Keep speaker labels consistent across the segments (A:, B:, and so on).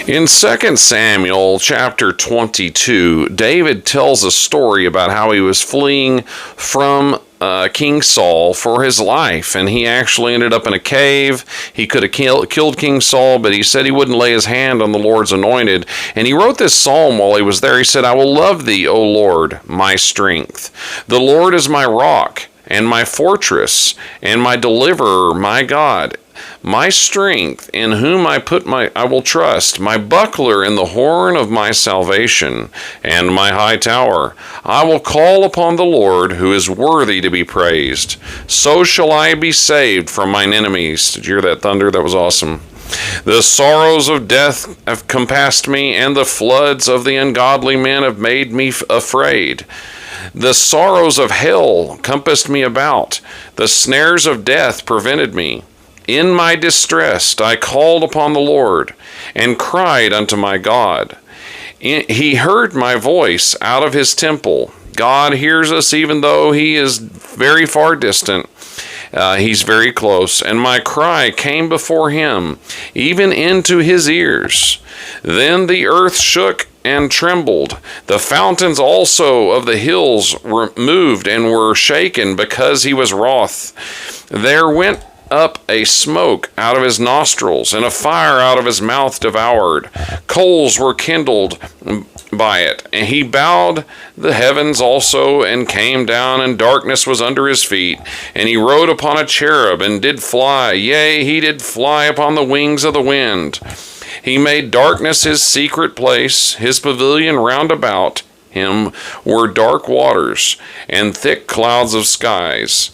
A: In 2 Samuel chapter 22, David tells a story about how he was fleeing from King Saul for his life, and he actually ended up in a cave. He could have killed King Saul, but he said he wouldn't lay his hand on the Lord's anointed, and he wrote this psalm while he was there. He said, "I will love thee, O Lord, my strength. The Lord is my rock and my fortress and my deliverer, my God. My strength, in whom I will trust, my buckler and the horn of my salvation, and my high tower. I will call upon the Lord, who is worthy to be praised. So shall I be saved from mine enemies." Did you hear that thunder? That was awesome. "The sorrows of death have compassed me, and the floods of the ungodly men have made me afraid. The sorrows of hell compassed me about. The snares of death prevented me. In my distress I called upon the Lord, and cried unto my God. He heard my voice out of his temple." God hears us even though he is very far distant. He's very close. "And my cry came before him, even into his ears. Then the earth shook and trembled. The fountains also of the hills were moved and were shaken, because he was wroth. There went up a smoke out of his nostrils, and a fire out of his mouth devoured. Coals were kindled by it, and he bowed the heavens also, and came down, and darkness was under his feet. And he rode upon a cherub, and did fly, yea, he did fly upon the wings of the wind. He made darkness his secret place, his pavilion round about him were dark waters, and thick clouds of skies.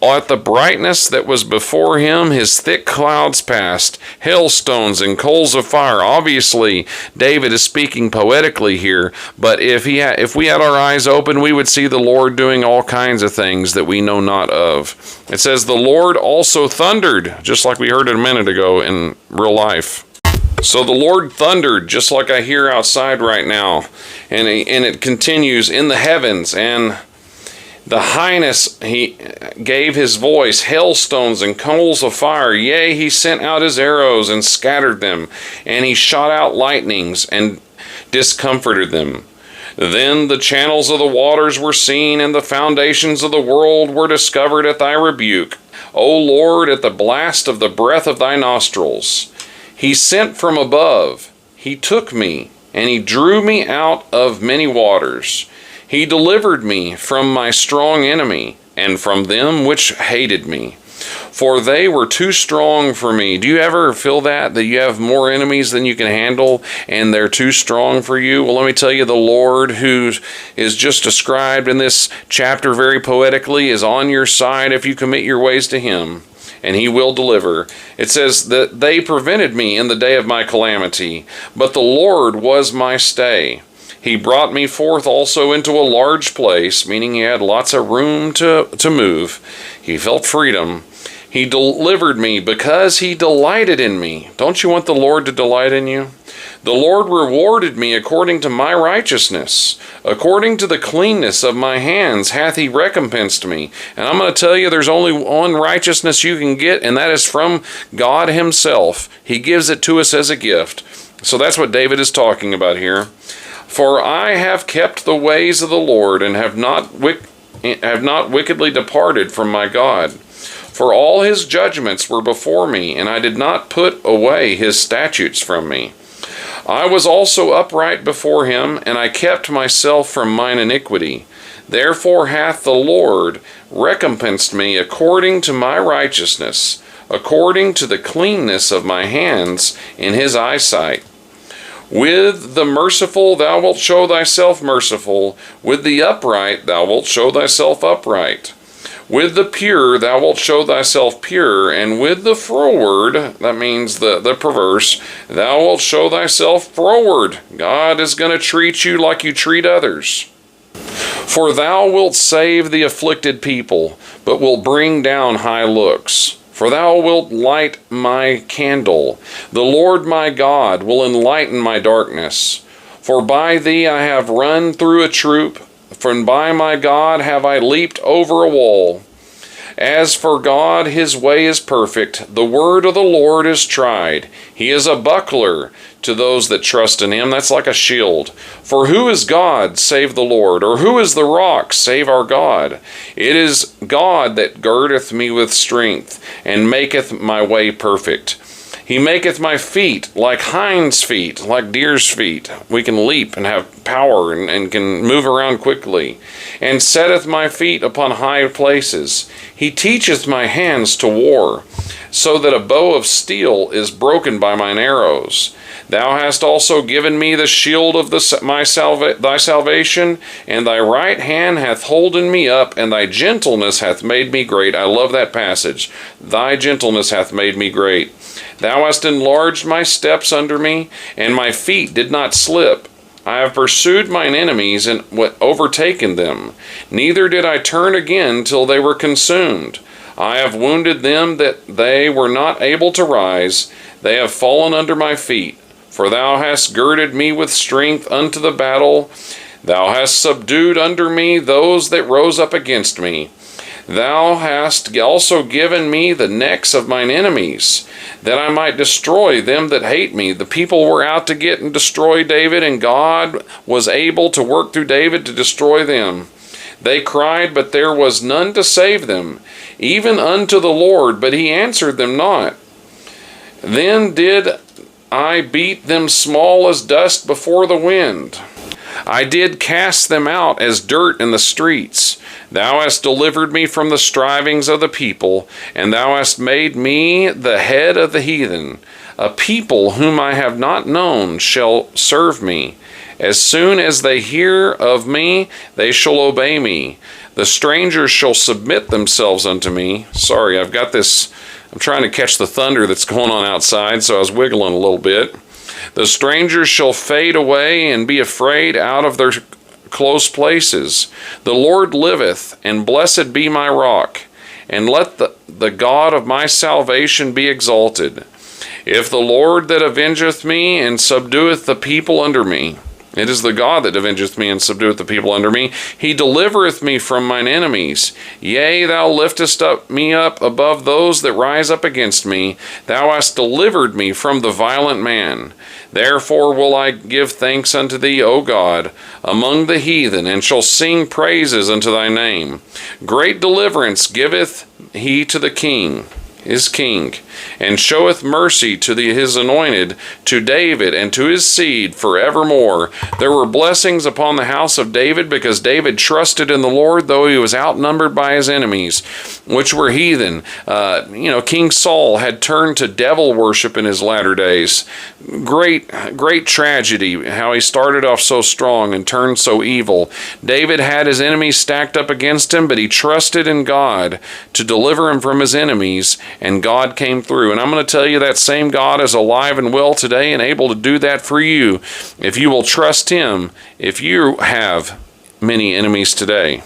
A: At the brightness that was before him, his thick clouds passed, hailstones and coals of fire." Obviously, David is speaking poetically here, but if we had our eyes open, we would see the Lord doing all kinds of things that we know not of. It says, "The Lord also thundered," just like we heard it a minute ago in real life. So the Lord thundered, just like I hear outside right now. And it continues, "in the heavens, and the highness he gave his voice, hailstones and coals of fire. Yea, he sent out his arrows and scattered them, and he shot out lightnings and discomforted them. Then the channels of the waters were seen, and the foundations of the world were discovered at thy rebuke. O Lord, at the blast of the breath of thy nostrils. He sent from above, he took me, and he drew me out of many waters. He delivered me from my strong enemy, and from them which hated me. For they were too strong for me." Do you ever feel that you have more enemies than you can handle, and they're too strong for you? Well, let me tell you, the Lord, who is just described in this chapter very poetically, is on your side if you commit your ways to him, and he will deliver. It says that they prevented me in the day of my calamity, but the Lord was my stay. He brought me forth also into a large place," meaning he had lots of room to move. He felt freedom. "He delivered me because he delighted in me." Don't you want the Lord to delight in you? "The Lord rewarded me according to my righteousness. According to the cleanness of my hands hath he recompensed me." And I'm going to tell you, there's only one righteousness you can get, and that is from God himself. He gives it to us as a gift. So that's what David is talking about here. "For I have kept the ways of the Lord, and have not wickedly departed from my God. For all his judgments were before me, and I did not put away his statutes from me. I was also upright before him, and I kept myself from mine iniquity. Therefore hath the Lord recompensed me according to my righteousness, according to the cleanness of my hands in his eyesight. With the merciful thou wilt show thyself merciful, with the upright thou wilt show thyself upright. With the pure thou wilt show thyself pure, and with the froward," that means the perverse, "thou wilt show thyself froward." God is going to treat you like you treat others. "For thou wilt save the afflicted people, but wilt bring down high looks. For thou wilt light my candle. The Lord my God will enlighten my darkness. For by thee I have run through a troop, for by my God have I leaped over a wall. As for God, his way is perfect. The word of the Lord is tried. He is a buckler to those that trust in him. That's like a shield. For who is God save the Lord? Or who is the rock save our God? It is God that girdeth me with strength, and maketh my way perfect. He maketh my feet like hinds' feet, like deer's feet. We can leap and have power and can move around quickly. And setteth my feet upon high places. He teacheth my hands to war, so that a bow of steel is broken by mine arrows. Thou hast also given me the shield of thy salvation, and thy right hand hath holden me up, and thy gentleness hath made me great. I love that passage. Thy gentleness hath made me great. Thou hast enlarged my steps under me, and my feet did not slip. I have pursued mine enemies and overtaken them. Neither did I turn again till they were consumed. I have wounded them that they were not able to rise. They have fallen under my feet. For thou hast girded me with strength unto the battle. Thou hast subdued under me those that rose up against me. Thou hast also given me the necks of mine enemies, that I might destroy them that hate me. The people were out to get and destroy David, and God was able to work through David to destroy them. They cried, but there was none to save them, even unto the Lord, but he answered them not. Then did I beat them small as dust before the wind. I did cast them out as dirt in the streets. Thou hast delivered me from the strivings of the people, and thou hast made me the head of the heathen. A people whom I have not known shall serve me. As soon as they hear of me, they shall obey me. The strangers shall submit themselves unto me. Sorry, I'm trying to catch the thunder that's going on outside, so I was wiggling a little bit. The strangers shall fade away and be afraid out of their close places. The Lord liveth, and blessed be my rock, and let the God of my salvation be exalted. If the Lord that avengeth me and subdueth the people under me, it is the God that avengeth me and subdueth the people under me. He delivereth me from mine enemies. Yea, thou liftest me up above those that rise up against me. Thou hast delivered me from the violent man. Therefore will I give thanks unto thee, O God, among the heathen, and shall sing praises unto thy name. Great deliverance giveth he to the king, his king, and showeth mercy to his anointed, to David and to his seed forevermore. There were blessings upon the house of David, because David trusted in the Lord, though he was outnumbered by his enemies, which were heathen. King Saul had turned to devil worship in his latter days. Great tragedy, how he started off so strong and turned so evil. David had his enemies stacked up against him, but he trusted in God to deliver him from his enemies, and God came through. And I'm going to tell you, that same God is alive and well today and able to do that for you if you will trust him, if you have many enemies today.